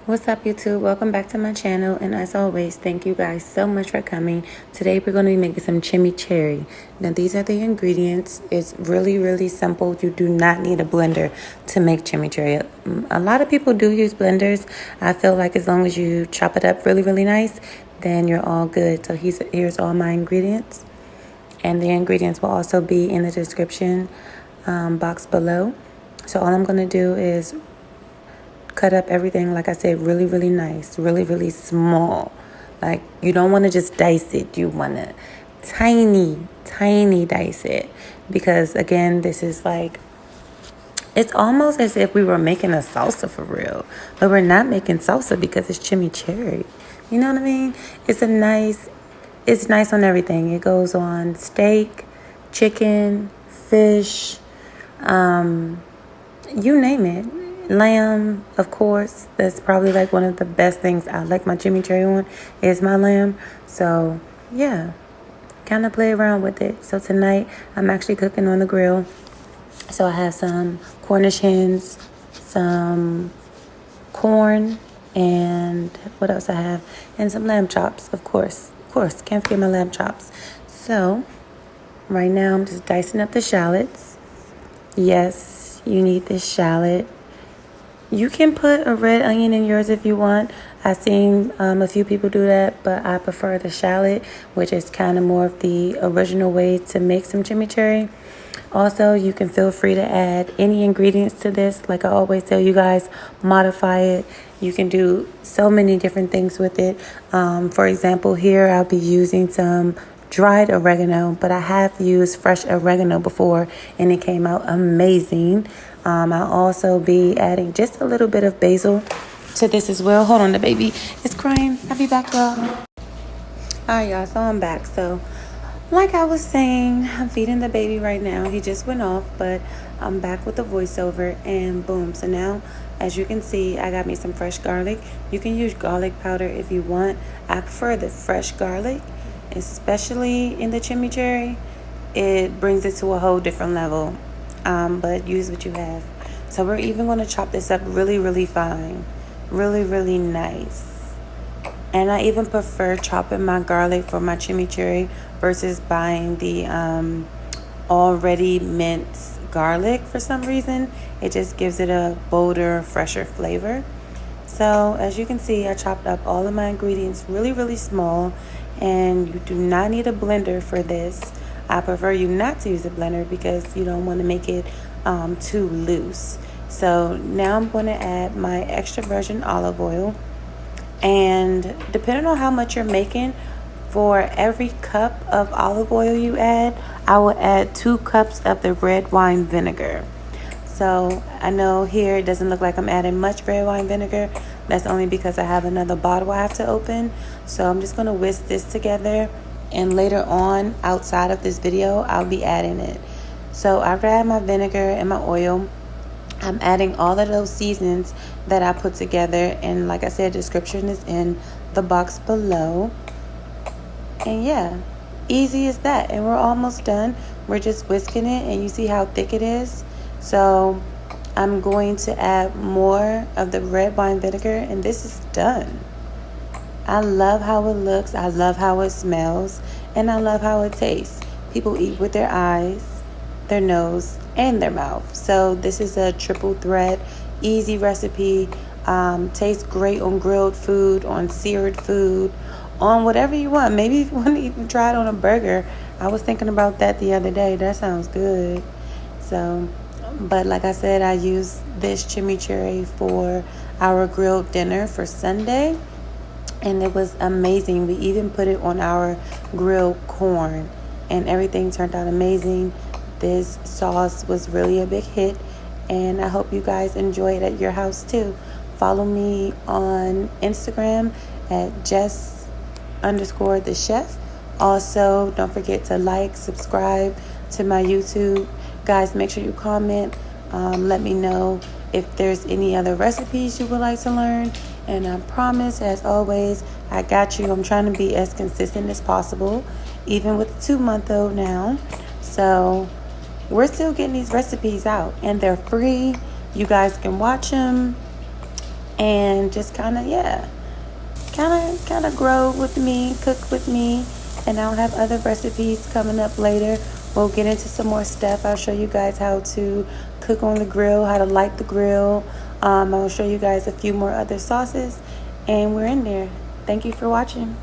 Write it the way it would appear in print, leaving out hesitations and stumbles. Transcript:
What's up, YouTube? Welcome back to my channel, and as always, thank you guys so much for coming. Today we're going to be making some chimichurri. Now these are the ingredients. It's really simple. You do not need a blender to make chimichurri. A lot of people do use blenders. I feel like as long as you chop it up really nice, then you're all good. So here's all my ingredients, and the ingredients will also be in the description box below. So all I'm going to do is cut up everything, like I said, really nice, really small. Like, you don't want to just dice it. You want to tiny dice it, because again, this is like, it's almost as if we were making a salsa for real, but we're not making salsa because it's chimichurri. You know what I mean? It's nice on everything. It goes on steak, chicken, fish, you name it. Lamb, of course. That's probably like one of the best things I like my chimichurri on is my lamb. So yeah, kind of play around with it. So tonight I'm actually cooking on the grill. So I have some Cornish hens, some corn, and what else I have? And some lamb chops, of course. Can't forget my lamb chops. So right now I'm just dicing up the shallots. Yes, you need this shallot. You can put a red onion in yours if you want. I've seen a few people do that, but I prefer the shallot, which is kind of more of the original way to make some chimichurri. Also, you can feel free to add any ingredients to this. Like I always tell you guys, modify it. You can do so many different things with it. For example, here I'll be using some dried oregano, but I have used fresh oregano before and it came out amazing. I'll also be adding just a little bit of basil to this as well. Hold on, the baby is crying. I'll be back, y'all. Alright, y'all, so I'm back. So like I was saying, I'm feeding the baby right now. He just went off, but I'm back with the voiceover, and boom. So now, as you can see, I got me some fresh garlic. You can use garlic powder if you want. I prefer the fresh garlic, especially in the chimichurri. It brings it to a whole different level. But use what you have. So we're even going to chop this up really fine, really nice. And I even prefer chopping my garlic for my chimichurri versus buying the already minced garlic. For some reason, it just gives it a bolder, fresher flavor. So as you can see, I chopped up all of my ingredients really small, and you do not need a blender for this. I prefer you not to use a blender because you don't want to make it too loose. So now I'm going to add my extra virgin olive oil. And depending on how much you're making, for every cup of olive oil you add, I will add 2 cups of the red wine vinegar. So I know here it doesn't look like I'm adding much red wine vinegar. That's only because I have another bottle I have to open. So I'm just going to whisk this together. And later on, outside of this video, I'll be adding it. So after I add my vinegar and my oil, I'm adding all of those seasonings that I put together. And like I said, description is in the box below. And yeah, easy as that. And we're almost done. We're just whisking it, and you see how thick it is. So I'm going to add more of the red wine vinegar, and this is done. I love how it looks, I love how it smells, and I love how it tastes. People eat with their eyes, their nose, and their mouth. So this is a triple threat, easy recipe. Tastes great on grilled food, on seared food, on whatever you want. Maybe if you want to even try it on a burger. I was thinking about that the other day. That sounds good. So, but like I said, I used this chimichurri for our grilled dinner for Sunday. And it was amazing. We even put it on our grilled corn, and everything turned out amazing. This sauce was really a big hit, and I hope you guys enjoy it at your house too. Follow me on Instagram at Jess_the_chef. Also, don't forget to like, subscribe to my YouTube. Guys, make sure you comment. Let me know if there's any other recipes you would like to learn. And I promise, as always, I got you. I'm trying to be as consistent as possible, even with a 2-month-old now. So we're still getting these recipes out, and they're free. You guys can watch them and just kind of, yeah, kind of grow with me, cook with me. And I'll have other recipes coming up later. We'll get into some more stuff. I'll show you guys how to cook on the grill, how to light the grill. I'll show you guys a few more other sauces, and we're in there. Thank you for watching.